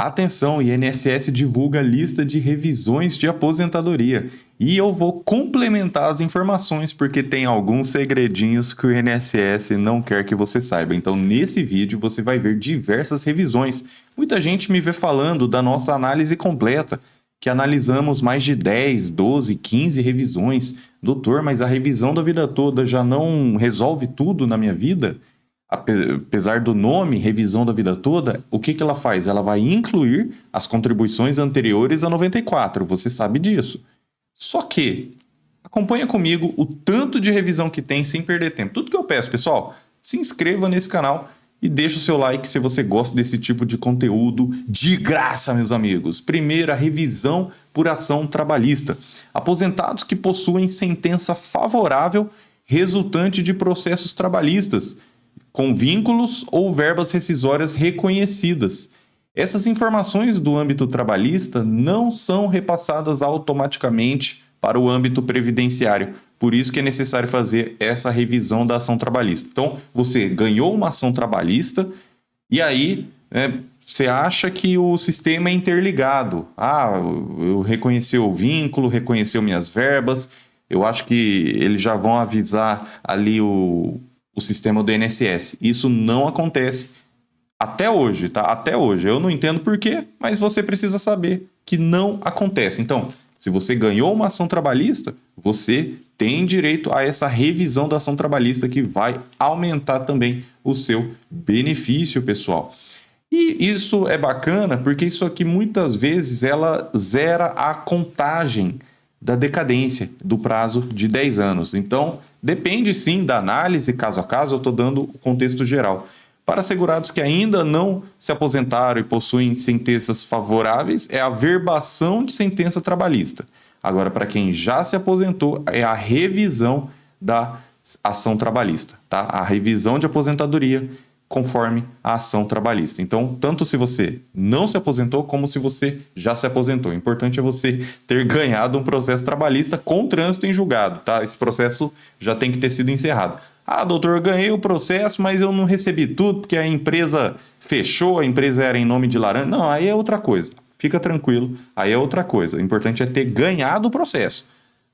Atenção, INSS divulga lista de revisões de aposentadoria. E eu vou complementar as informações porque tem alguns segredinhos que o INSS não quer que você saiba. Então, nesse vídeo você vai ver diversas revisões. Muita gente me vê falando da nossa análise completa, que analisamos mais de 10, 12, 15 revisões. Doutor, mas a revisão da vida toda já não resolve tudo na minha vida? Apesar do nome, revisão da vida toda, o que ela faz? Ela vai incluir as contribuições anteriores a 94, você sabe disso. Só que, acompanha comigo o tanto de revisão que tem sem perder tempo. Tudo que eu peço, pessoal, se inscreva nesse canal e deixa o seu like se você gosta desse tipo de conteúdo de graça, meus amigos. Primeiro, a revisão por ação trabalhista. Aposentados que possuem sentença favorável resultante de processos trabalhistas, com vínculos ou verbas rescisórias reconhecidas. Essas informações do âmbito trabalhista não são repassadas automaticamente para o âmbito previdenciário. Por isso que é necessário fazer essa revisão da ação trabalhista. Então, você ganhou uma ação trabalhista e aí você acha que o sistema é interligado. Eu reconheci o vínculo, reconheceu minhas verbas, eu acho que eles já vão avisar ali o sistema do INSS. Isso não acontece até hoje, tá? Até hoje. Eu não entendo por quê, mas você precisa saber que não acontece. Então, se você ganhou uma ação trabalhista, você tem direito a essa revisão da ação trabalhista que vai aumentar também o seu benefício, pessoal. E isso é bacana porque isso aqui muitas vezes ela zera a contagem da decadência do prazo de 10 anos. Então, depende sim da análise caso a caso, eu estou dando o contexto geral. Para segurados que ainda não se aposentaram e possuem sentenças favoráveis, é a verbação de sentença trabalhista. Agora, para quem já se aposentou, é a revisão da ação trabalhista, tá? A revisão de aposentadoria conforme a ação trabalhista. Então, tanto se você não se aposentou, como se você já se aposentou. O importante é você ter ganhado um processo trabalhista com trânsito em julgado, tá? Esse processo já tem que ter sido encerrado. Doutor, eu ganhei o processo, mas eu não recebi tudo, porque a empresa fechou, a empresa era em nome de laranja. Não, aí é outra coisa. Fica tranquilo, aí é outra coisa. O importante é ter ganhado o processo.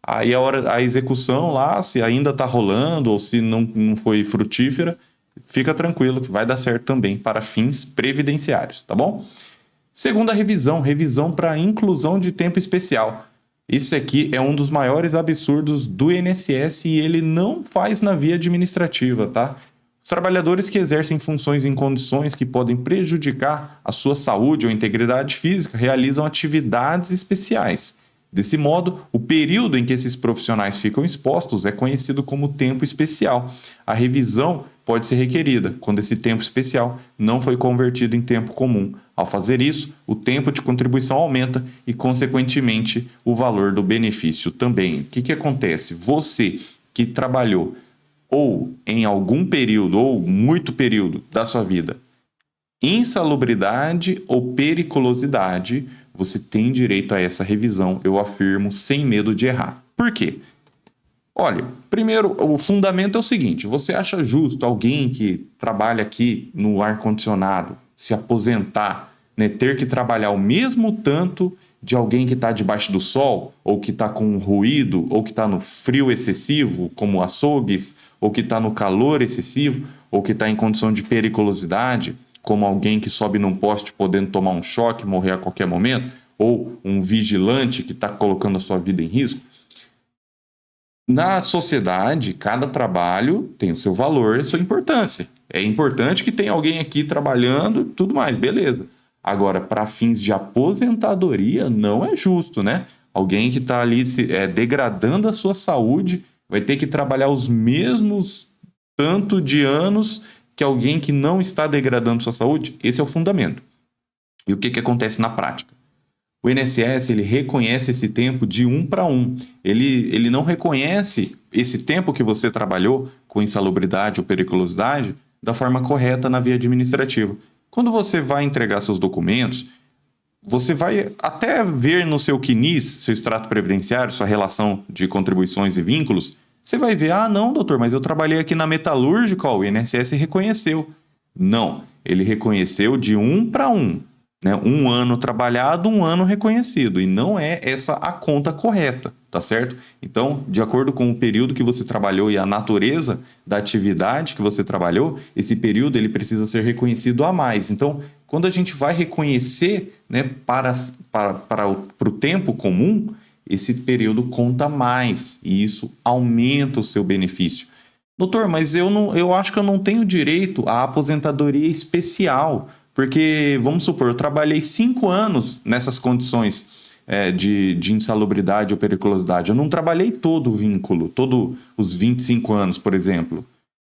Aí a execução lá, se ainda está rolando ou se não foi frutífera, fica tranquilo que vai dar certo também para fins previdenciários, tá bom? Segunda revisão para inclusão de tempo especial. Esse aqui é um dos maiores absurdos do INSS e ele não faz na via administrativa, tá? Os trabalhadores que exercem funções em condições que podem prejudicar a sua saúde ou integridade física realizam atividades especiais. Desse modo, o período em que esses profissionais ficam expostos é conhecido como tempo especial. A revisão pode ser requerida quando esse tempo especial não foi convertido em tempo comum. Ao fazer isso, o tempo de contribuição aumenta e, consequentemente, o valor do benefício também. O que acontece? Você que trabalhou ou em algum período ou muito período da sua vida, insalubridade ou periculosidade, você tem direito a essa revisão, eu afirmo, sem medo de errar. Por quê? Olha, primeiro, o fundamento é o seguinte: você acha justo alguém que trabalha aqui no ar-condicionado se aposentar, né, ter que trabalhar o mesmo tanto de alguém que está debaixo do sol, ou que está com ruído, ou que está no frio excessivo, como açougues, ou que está no calor excessivo, ou que está em condição de periculosidade, como alguém que sobe num poste podendo tomar um choque, morrer a qualquer momento, ou um vigilante que está colocando a sua vida em risco? Na sociedade, cada trabalho tem o seu valor e a sua importância. É importante que tenha alguém aqui trabalhando e tudo mais, beleza. Agora, para fins de aposentadoria, não é justo, né? Alguém que está ali degradando a sua saúde vai ter que trabalhar os mesmos tanto de anos que alguém que não está degradando sua saúde. Esse é o fundamento. E o que acontece na prática? O INSS ele reconhece esse tempo de 1 para 1. Ele não reconhece esse tempo que você trabalhou com insalubridade ou periculosidade da forma correta na via administrativa. Quando você vai entregar seus documentos, você vai até ver no seu CNIS, seu extrato previdenciário, sua relação de contribuições e vínculos, você vai ver, não, doutor, mas eu trabalhei aqui na metalúrgica, o INSS reconheceu. Não, ele reconheceu de 1 para 1. né? Um ano trabalhado, um ano reconhecido. E não é essa a conta correta, tá certo? Então, de acordo com o período que você trabalhou e a natureza da atividade que você trabalhou, esse período ele precisa ser reconhecido a mais. Então, quando a gente vai reconhecer, né, para o tempo comum, esse período conta mais e isso aumenta o seu benefício. Doutor, mas eu acho que eu não tenho direito à aposentadoria especial, porque, vamos supor, eu trabalhei 5 anos nessas condições de insalubridade ou periculosidade. Eu não trabalhei todo o vínculo, todos os 25 anos, por exemplo.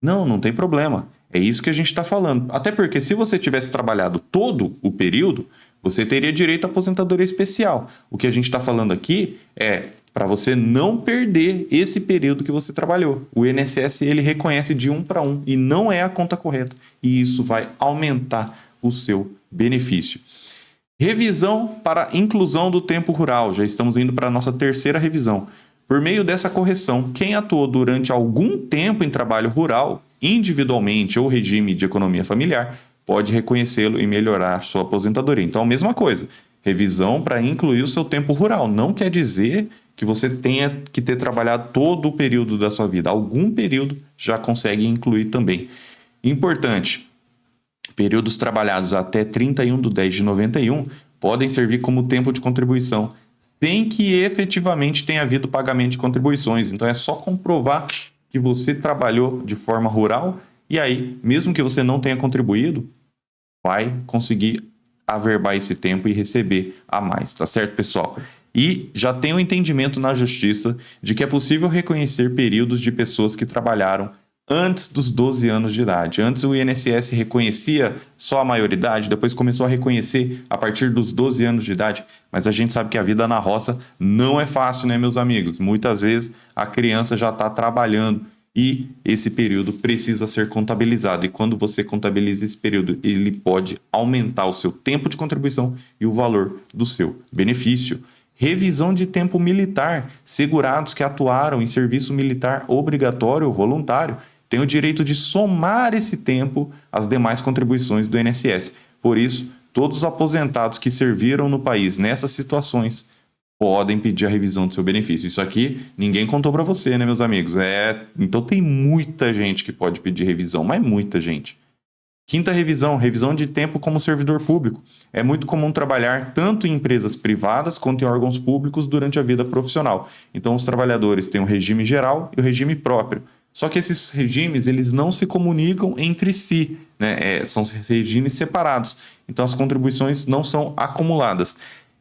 Não, não tem problema. É isso que a gente está falando. Até porque se você tivesse trabalhado todo o período, você teria direito à aposentadoria especial. O que a gente está falando aqui é para você não perder esse período que você trabalhou. O INSS ele reconhece de 1 para 1 e não é a conta correta. E isso vai aumentar o seu benefício. Revisão para inclusão do tempo rural. Já estamos indo para a nossa terceira revisão. Por meio dessa correção, quem atuou durante algum tempo em trabalho rural, individualmente ou regime de economia familiar, pode reconhecê-lo e melhorar sua aposentadoria. Então, a mesma coisa. Revisão para incluir o seu tempo rural. Não quer dizer que você tenha que ter trabalhado todo o período da sua vida. Algum período já consegue incluir também. Importante, períodos trabalhados até 31/10/91 podem servir como tempo de contribuição, sem que efetivamente tenha havido pagamento de contribuições. Então é só comprovar que você trabalhou de forma rural e aí, mesmo que você não tenha contribuído, vai conseguir averbar esse tempo e receber a mais, tá certo, pessoal? E já tem o entendimento na justiça de que é possível reconhecer períodos de pessoas que trabalharam antes dos 12 anos de idade. Antes o INSS reconhecia só a maioridade, depois começou a reconhecer a partir dos 12 anos de idade, mas a gente sabe que a vida na roça não é fácil, né, meus amigos? Muitas vezes a criança já está trabalhando e esse período precisa ser contabilizado. E quando você contabiliza esse período, ele pode aumentar o seu tempo de contribuição e o valor do seu benefício. Revisão de tempo militar. Segurados que atuaram em serviço militar obrigatório ou voluntário têm o direito de somar esse tempo às demais contribuições do INSS. Por isso, todos os aposentados que serviram no país nessas situações podem pedir a revisão do seu benefício. Isso aqui ninguém contou para você, né, meus amigos? Então tem muita gente que pode pedir revisão, mas muita gente. Quinta revisão, revisão de tempo como servidor público. É muito comum trabalhar tanto em empresas privadas quanto em órgãos públicos durante a vida profissional. Então os trabalhadores têm o regime geral e o regime próprio. Só que esses regimes eles não se comunicam entre si, né? São regimes separados. Então as contribuições não são acumuladas.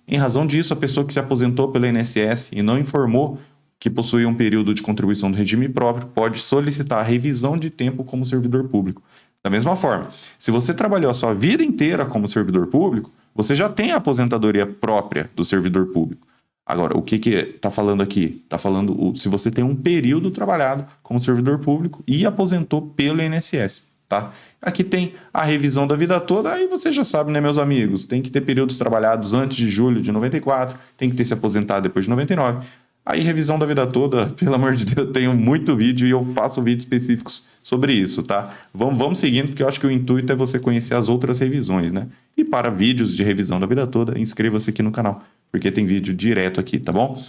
Em razão disso, a pessoa que se aposentou pelo INSS e não informou que possuía um período de contribuição do regime próprio pode solicitar a revisão de tempo como servidor público. Da mesma forma, se você trabalhou a sua vida inteira como servidor público, você já tem a aposentadoria própria do servidor público. Agora, o que está falando aqui? Está falando se você tem um período trabalhado como servidor público e aposentou pelo INSS, tá? Aqui tem a revisão da vida toda, aí você já sabe, né, meus amigos? Tem que ter períodos trabalhados antes de julho de 94, tem que ter se aposentado depois de 99. Aí, revisão da vida toda, pelo amor de Deus, eu tenho muito vídeo e eu faço vídeos específicos sobre isso, tá? Vamos seguindo, porque eu acho que o intuito é você conhecer as outras revisões, né? E para vídeos de revisão da vida toda, inscreva-se aqui no canal, porque tem vídeo direto aqui, tá bom?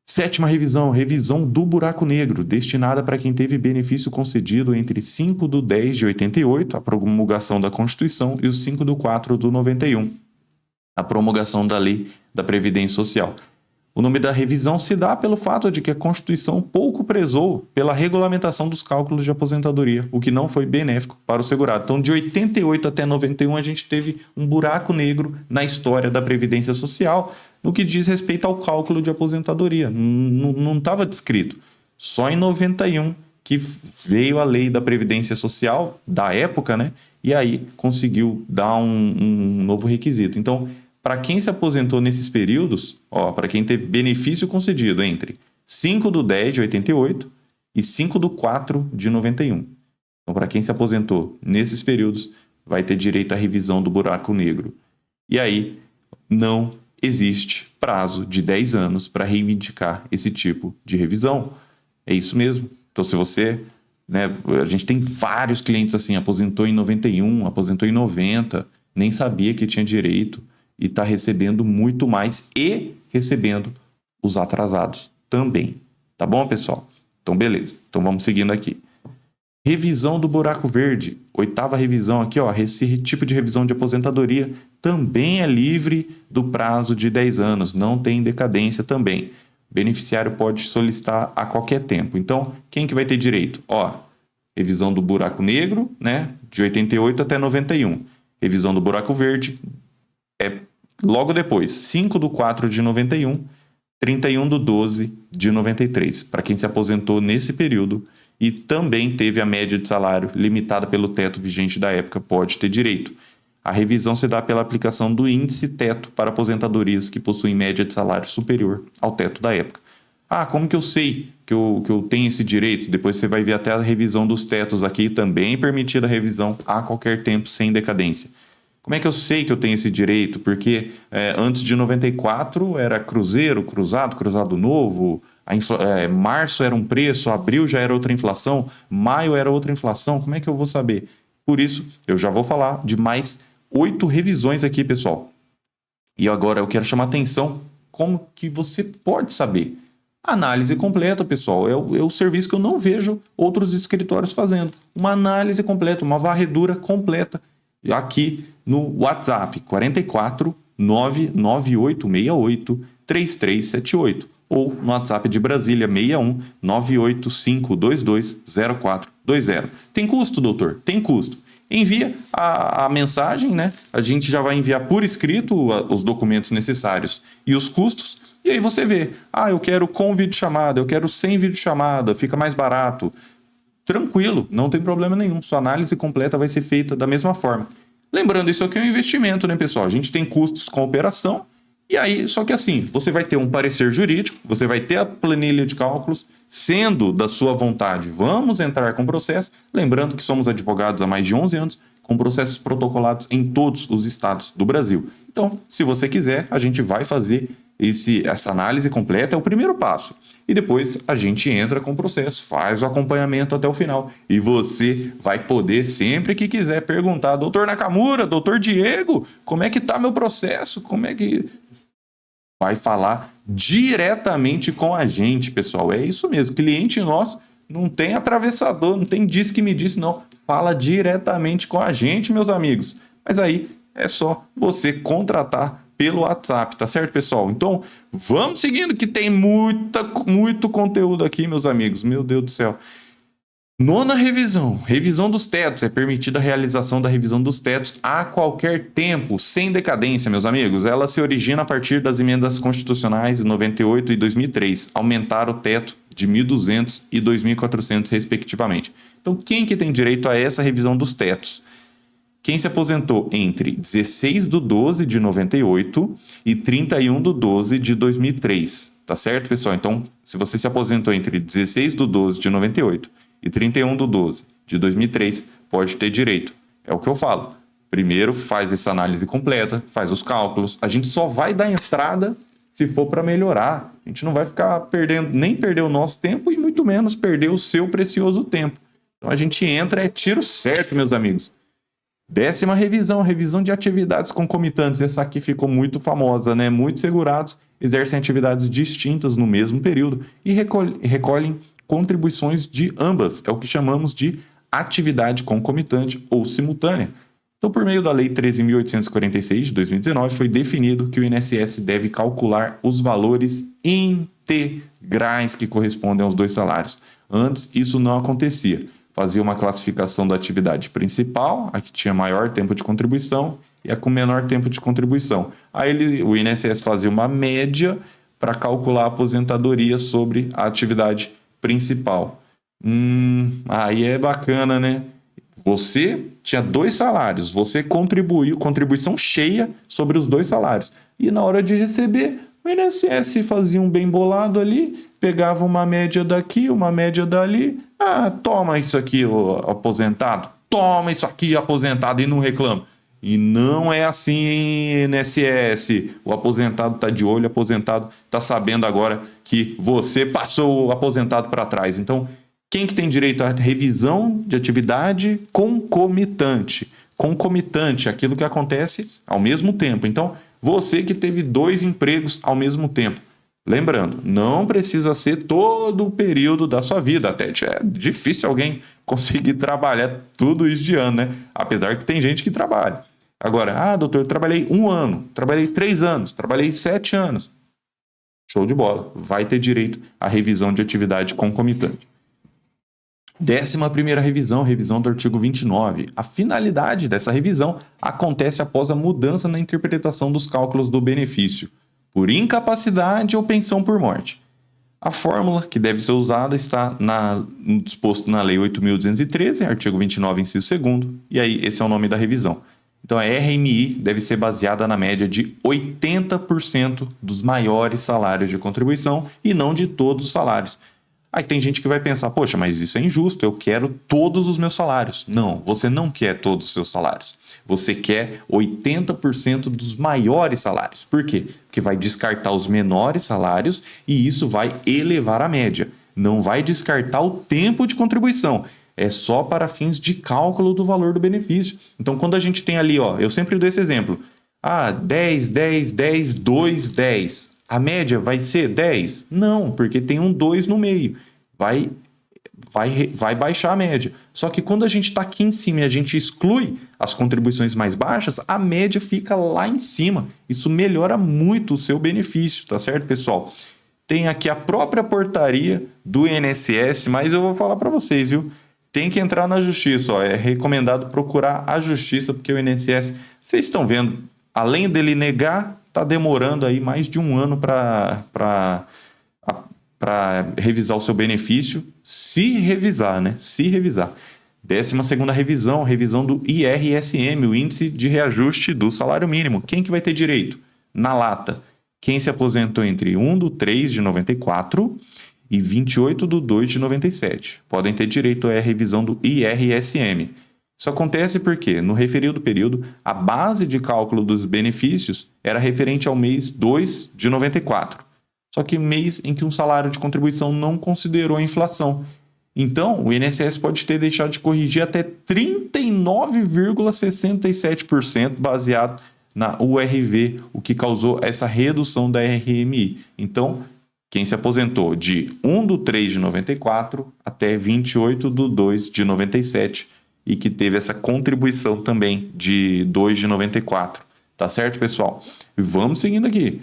Sétima revisão, revisão do buraco negro, destinada para quem teve benefício concedido entre 5/10/88, a promulgação da Constituição, e o 5/4/91, a promulgação da Lei da Previdência Social. O nome da revisão se dá pelo fato de que a Constituição pouco prezou pela regulamentação dos cálculos de aposentadoria, o que não foi benéfico para o segurado. Então, de 88 até 91, a gente teve um buraco negro na história da Previdência Social no que diz respeito ao cálculo de aposentadoria. Não estava descrito. Só em 91 que veio a Lei da Previdência Social da época, né? E aí conseguiu dar um novo requisito. Então, para quem se aposentou nesses períodos, para quem teve benefício concedido entre 5/10/88 e 5/4/91. Então, para quem se aposentou nesses períodos, vai ter direito à revisão do buraco negro. E aí, não existe prazo de 10 anos para reivindicar esse tipo de revisão. É isso mesmo. Então, se você, né, a gente tem vários clientes assim, aposentou em 91, aposentou em 90, nem sabia que tinha direito e está recebendo muito mais e recebendo os atrasados também. Tá bom, pessoal? Então, beleza. Então, vamos seguindo aqui. Revisão do buraco verde. 8ª revisão aqui, ó. Esse tipo de revisão de aposentadoria também é livre do prazo de 10 anos. Não tem decadência também. O beneficiário pode solicitar a qualquer tempo. Então, quem que vai ter direito? Ó, revisão do buraco negro, né? De 88 até 91. Revisão do buraco verde é logo depois, 5/4 de 91, 31/12 de 93. Para quem se aposentou nesse período e também teve a média de salário limitada pelo teto vigente da época, pode ter direito. A revisão se dá pela aplicação do índice teto para aposentadorias que possuem média de salário superior ao teto da época. Ah, como que eu sei que eu tenho esse direito? Depois você vai ver até a revisão dos tetos aqui, também permitida a revisão a qualquer tempo sem decadência. Como é que eu sei que eu tenho esse direito? Porque antes de 94 era cruzeiro, cruzado novo, março era um preço, abril já era outra inflação, maio era outra inflação, como é que eu vou saber? Por isso, eu já vou falar de mais 8 revisões aqui, pessoal. E agora eu quero chamar a atenção como que você pode saber. Análise completa, pessoal, é o serviço que eu não vejo outros escritórios fazendo. Uma análise completa, uma varredura completa aqui no WhatsApp 44 99868 3378 ou no WhatsApp de Brasília 61 98522 0420. Tem custo, doutor? Tem custo. Envia a mensagem, né? A gente já vai enviar por escrito os documentos necessários e os custos. E aí você vê, eu quero com videochamada, eu quero sem videochamada, fica mais barato. Tranquilo, não tem problema nenhum. Sua análise completa vai ser feita da mesma forma. Lembrando, isso aqui é um investimento, né, pessoal? A gente tem custos com a operação. E aí, só que assim, você vai ter um parecer jurídico, você vai ter a planilha de cálculos, sendo da sua vontade, vamos entrar com processo. Lembrando que somos advogados há mais de 11 anos, com processos protocolados em todos os estados do Brasil. Então, se você quiser, a gente vai fazer essa análise completa, é o primeiro passo. E depois a gente entra com o processo, faz o acompanhamento até o final. E você vai poder, sempre que quiser, perguntar, doutor Nakamura, doutor Diego, como é que está meu processo? Como é que... Vai falar diretamente com a gente, pessoal. É isso mesmo, cliente nosso não tem atravessador, não tem diz que me disse, não. Fala diretamente com a gente, meus amigos. Mas aí é só você contratar pelo WhatsApp, tá certo, pessoal? Então, vamos seguindo que tem muito conteúdo aqui, meus amigos. Meu Deus do céu. 9ª revisão. Revisão dos tetos. É permitida a realização da revisão dos tetos a qualquer tempo, sem decadência, meus amigos. Ela se origina a partir das emendas constitucionais de 98 e 2003. Aumentaram o teto de 1.200 e 2.400, respectivamente. Então, quem que tem direito a essa revisão dos tetos? Quem se aposentou entre 16/12 de 98 e 31/12 de 2003. Tá certo, pessoal? Então, se você se aposentou entre 16/12 de 98 e 31/12 de 2003, pode ter direito. É o que eu falo. Primeiro faz essa análise completa, faz os cálculos. A gente só vai dar entrada se for para melhorar. A gente não vai ficar perdendo, nem perder o nosso tempo e muito menos perder o seu precioso tempo. Então a gente entra, é tiro certo, meus amigos. 10ª revisão, revisão de atividades concomitantes. Essa aqui ficou muito famosa, né? Muitos segurados exercem atividades distintas no mesmo período e recolhem contribuições de ambas. É o que chamamos de atividade concomitante ou simultânea. Então, por meio da Lei 13.846 de 2019, foi definido que o INSS deve calcular os valores integrais que correspondem aos 2 salários. Antes, isso não acontecia. Fazia uma classificação da atividade principal, a que tinha maior tempo de contribuição, e a com menor tempo de contribuição. Aí o INSS fazia uma média para calcular a aposentadoria sobre a atividade principal. Aí é bacana, né? Você tinha 2 salários, você contribuiu, contribuição cheia sobre os 2 salários. E na hora de receber, o INSS fazia um bem bolado ali, pegava uma média daqui, uma média dali. Toma isso aqui, aposentado. Toma isso aqui, aposentado, e não reclama. E não é assim, INSS. O aposentado está de olho, o aposentado está sabendo agora que você passou o aposentado para trás. Então, quem que tem direito à revisão de atividade concomitante? concomitante, aquilo que acontece ao mesmo tempo. Então, você que teve 2 empregos ao mesmo tempo. Lembrando, não precisa ser todo o período da sua vida, até é difícil alguém conseguir trabalhar tudo isso de ano, né? Apesar que tem gente que trabalha. Agora, doutor, eu trabalhei 1 ano, trabalhei 3 anos, trabalhei 7 anos. Show de bola, vai ter direito à revisão de atividade concomitante. 11ª revisão, revisão do artigo 29. A finalidade dessa revisão acontece após a mudança na interpretação dos cálculos do benefício, por incapacidade ou pensão por morte. A fórmula que deve ser usada está disposto na Lei 8.213, artigo 29, inciso 2º, e aí esse é o nome da revisão. Então, a RMI deve ser baseada na média de 80% dos maiores salários de contribuição e não de todos os salários. Aí tem gente que vai pensar, poxa, mas isso é injusto, eu quero todos os meus salários. Não, você não quer todos os seus salários. Você quer 80% dos maiores salários. Por quê? Porque vai descartar os menores salários e isso vai elevar a média. Não vai descartar o tempo de contribuição. É só para fins de cálculo do valor do benefício. Então, quando a gente tem ali, eu sempre dou esse exemplo. 10, 10, 10, 2, 10. A média vai ser 10? Não, porque tem um 2 no meio. Vai baixar a média. Só que quando a gente está aqui em cima e a gente exclui as contribuições mais baixas, a média fica lá em cima. Isso melhora muito o seu benefício, tá certo, pessoal? Tem aqui a própria portaria do INSS, mas eu vou falar para vocês, viu? Tem que entrar na justiça, é recomendado procurar a justiça, porque o INSS, vocês estão vendo, além dele negar, está demorando aí mais de 1 ano para revisar o seu benefício, se revisar, né? Se revisar. 12ª revisão, revisão do IRSM, o Índice de Reajuste do Salário Mínimo. Quem que vai ter direito? Na lata, quem se aposentou entre 1/3 de 94 e 28/2 de 97. Podem ter direito à revisão do IRSM. Isso acontece porque, no referido período, a base de cálculo dos benefícios era referente ao mês 2 de 94. Só que mês em que um salário de contribuição não considerou a inflação. Então, o INSS pode ter deixado de corrigir até 39,67% baseado na URV, o que causou essa redução da RMI. Então, quem se aposentou de 1/3 de 94 até 28/2 de 97 e que teve essa contribuição também de 2 de 94. Tá certo, pessoal? Vamos seguindo aqui.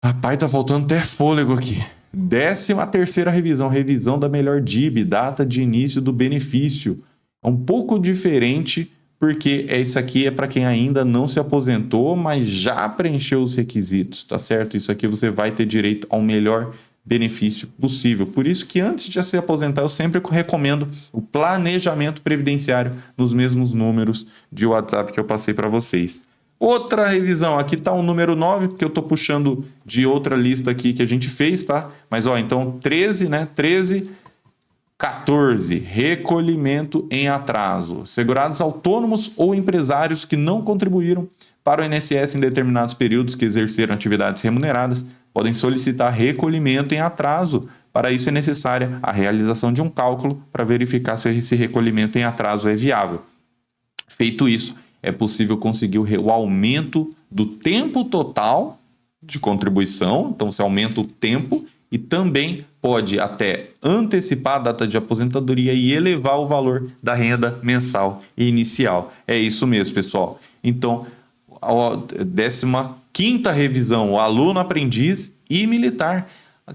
Rapaz, tá faltando até fôlego aqui. 13ª revisão, revisão da melhor DIB, data de início do benefício. É um pouco diferente, porque isso aqui é para quem ainda não se aposentou, mas já preencheu os requisitos, tá certo? Isso aqui você vai ter direito ao melhor benefício possível. Por isso que antes de se aposentar, eu sempre recomendo o planejamento previdenciário nos mesmos números de WhatsApp que eu passei para vocês. Outra revisão, aqui está o número 9, porque eu estou puxando de outra lista aqui que a gente fez, tá? Mas, então, 13, né? 13, 14, recolhimento em atraso. Segurados autônomos ou empresários que não contribuíram para o INSS em determinados períodos que exerceram atividades remuneradas podem solicitar recolhimento em atraso. Para isso é necessária a realização de um cálculo para verificar se esse recolhimento em atraso é viável. Feito isso, é possível conseguir o aumento do tempo total de contribuição, então você aumenta o tempo e também pode até antecipar a data de aposentadoria e elevar o valor da renda mensal inicial. É isso mesmo, pessoal. Então, a 15ª revisão, o aluno aprendiz e militar.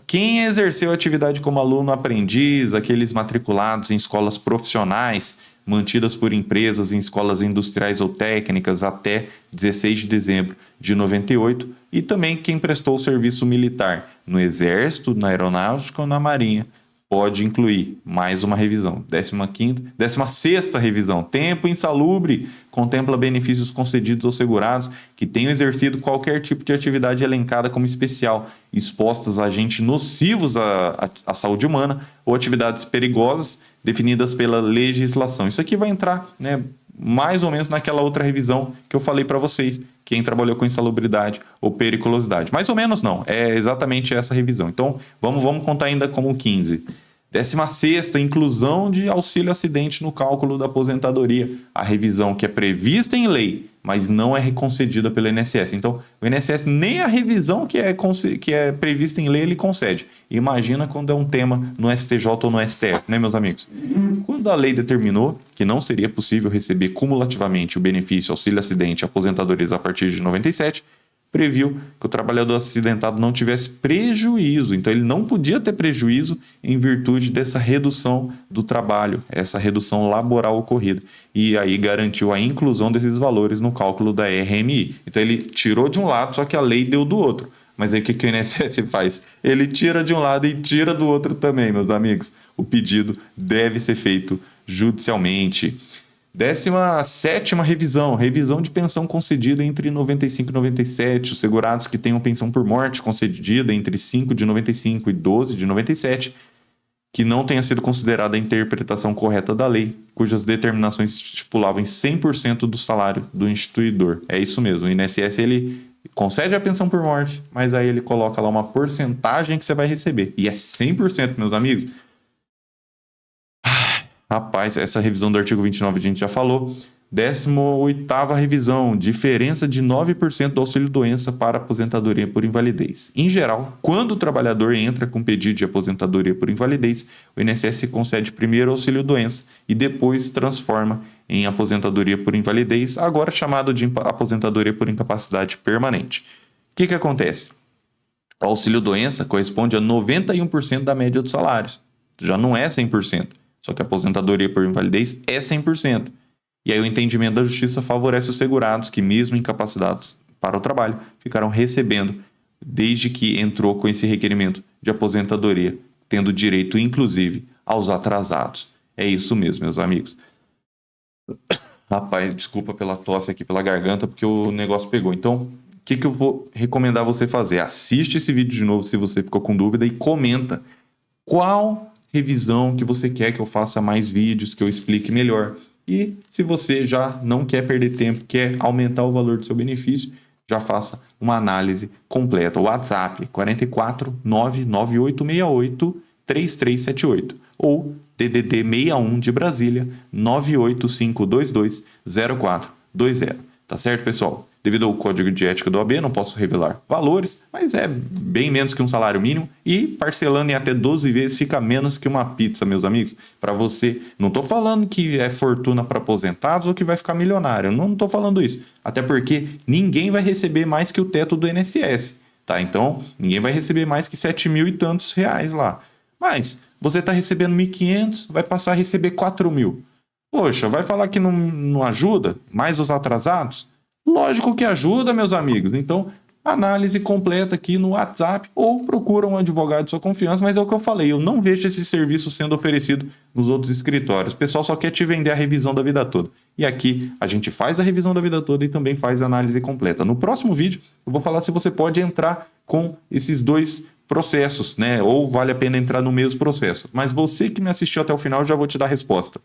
Quem exerceu atividade como aluno aprendiz, aqueles matriculados em escolas profissionais, mantidas por empresas em escolas industriais ou técnicas até 16 de dezembro de 98, e também quem prestou serviço militar no Exército, na Aeronáutica ou na Marinha, pode incluir mais uma revisão. 16ª revisão, tempo insalubre, contempla benefícios concedidos aos segurados que tenham exercido qualquer tipo de atividade elencada como especial, expostas a agentes nocivos à saúde humana ou atividades perigosas definidas pela legislação. Isso aqui vai entrar, né, mais ou menos naquela outra revisão que eu falei para vocês, quem trabalhou com insalubridade ou periculosidade. Mais ou menos não, é exatamente essa revisão. Então, vamos contar ainda como 15. 16ª, inclusão de auxílio acidente no cálculo da aposentadoria. A revisão que é prevista em lei, mas não é concedida pelo INSS. Então, o INSS nem a revisão que é prevista em lei ele concede. Imagina quando é um tema no STJ ou no STF, né, meus amigos? Quando a lei determinou que não seria possível receber cumulativamente o benefício auxílio acidente e aposentadorias a partir de 97, previu que o trabalhador acidentado não tivesse prejuízo. Então, ele não podia ter prejuízo em virtude dessa redução do trabalho, essa redução laboral ocorrida. E aí garantiu a inclusão desses valores no cálculo da RMI. Então, ele tirou de um lado, só que a lei deu do outro. Mas aí o que o INSS faz? Ele tira de um lado e tira do outro também, meus amigos. O pedido deve ser feito judicialmente. 17ª revisão, revisão de pensão concedida entre 95 e 97, os segurados que tenham pensão por morte concedida entre 5 de 95 e 12 de 97, que não tenha sido considerada a interpretação correta da lei, cujas determinações estipulavam em 100% do salário do instituidor. É isso mesmo, o INSS ele concede a pensão por morte, mas aí ele coloca lá uma porcentagem que você vai receber, e é 100%, meus amigos. Rapaz, essa revisão do artigo 29 a gente já falou. 18ª revisão, diferença de 9% do auxílio-doença para aposentadoria por invalidez. Em geral, quando o trabalhador entra com pedido de aposentadoria por invalidez, o INSS concede primeiro auxílio-doença e depois transforma em aposentadoria por invalidez, agora chamado de aposentadoria por incapacidade permanente. O que acontece? O auxílio-doença corresponde a 91% da média dos salários. Já não é 100%. Só que a aposentadoria por invalidez é 100%. E aí o entendimento da justiça favorece os segurados que, mesmo incapacitados para o trabalho, ficaram recebendo desde que entrou com esse requerimento de aposentadoria, tendo direito, inclusive, aos atrasados. É isso mesmo, meus amigos. Rapaz, desculpa pela tosse aqui, pela garganta, porque o negócio pegou. Então, o que eu vou recomendar você fazer? Assiste esse vídeo de novo se você ficou com dúvida e comenta qual revisão que você quer que eu faça mais vídeos, que eu explique melhor. E se você já não quer perder tempo, quer aumentar o valor do seu benefício, já faça uma análise completa. WhatsApp 44 99868 3378 ou DDD 61 de Brasília 98522 0420. Tá certo, pessoal? Devido ao código de ética do AB, não posso revelar valores, mas é bem menos que um salário mínimo e parcelando em até 12 vezes fica menos que uma pizza, meus amigos. Para você, não estou falando que é fortuna para aposentados ou que vai ficar milionário, não estou falando isso. Até porque ninguém vai receber mais que o teto do INSS, tá? Então, ninguém vai receber mais que 7 mil e tantos reais lá. Mas você está recebendo 1.500, vai passar a receber 4 mil. Poxa, vai falar que não ajuda? Mais os atrasados? Lógico que ajuda, meus amigos. Então, análise completa aqui no WhatsApp ou procura um advogado de sua confiança, mas é o que eu falei, eu não vejo esse serviço sendo oferecido nos outros escritórios. O pessoal só quer te vender a revisão da vida toda. E aqui a gente faz a revisão da vida toda e também faz a análise completa. No próximo vídeo, eu vou falar se você pode entrar com esses dois processos, né? Ou vale a pena entrar no mesmo processo. Mas você que me assistiu até o final, já vou te dar a resposta.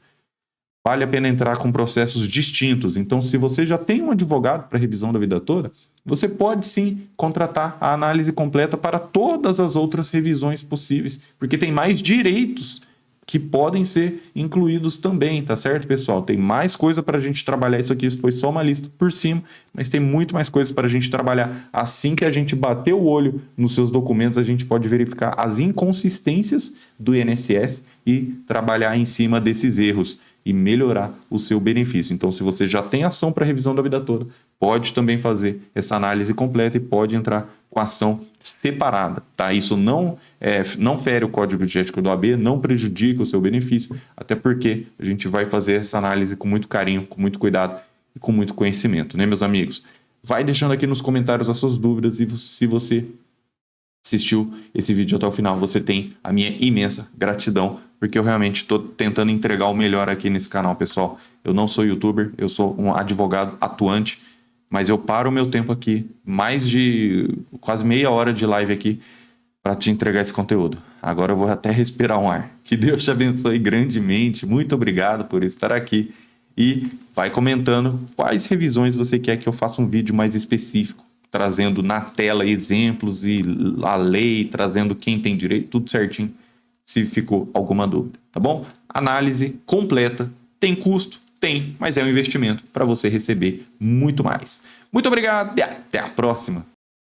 Vale a pena entrar com processos distintos. Então, se você já tem um advogado para revisão da vida toda, você pode sim contratar a análise completa para todas as outras revisões possíveis, porque tem mais direitos que podem ser incluídos também, tá certo, pessoal? Tem mais coisa para a gente trabalhar. Isso aqui foi só uma lista por cima, mas tem muito mais coisa para a gente trabalhar. Assim que a gente bater o olho nos seus documentos, a gente pode verificar as inconsistências do INSS e trabalhar em cima desses erros e melhorar o seu benefício. Então, se você já tem ação para revisão da vida toda, pode também fazer essa análise completa e pode entrar com ação separada, tá? Isso não fere o código de ética do AB, não prejudica o seu benefício, até porque a gente vai fazer essa análise com muito carinho, com muito cuidado e com muito conhecimento, né, meus amigos? Vai deixando aqui nos comentários as suas dúvidas e se você assistiu esse vídeo até o final, você tem a minha imensa gratidão, porque eu realmente estou tentando entregar o melhor aqui nesse canal, pessoal. Eu não sou youtuber, eu sou um advogado atuante, mas eu paro o meu tempo aqui, mais de quase meia hora de live aqui, para te entregar esse conteúdo. Agora eu vou até respirar um ar. Que Deus te abençoe grandemente, muito obrigado por estar aqui. E vai comentando quais revisões você quer que eu faça um vídeo mais específico, trazendo na tela exemplos e a lei, trazendo quem tem direito, tudo certinho. se ficou alguma dúvida, tá bom? Análise completa, tem custo? Tem, mas é um investimento para você receber muito mais. Muito obrigado e até a próxima!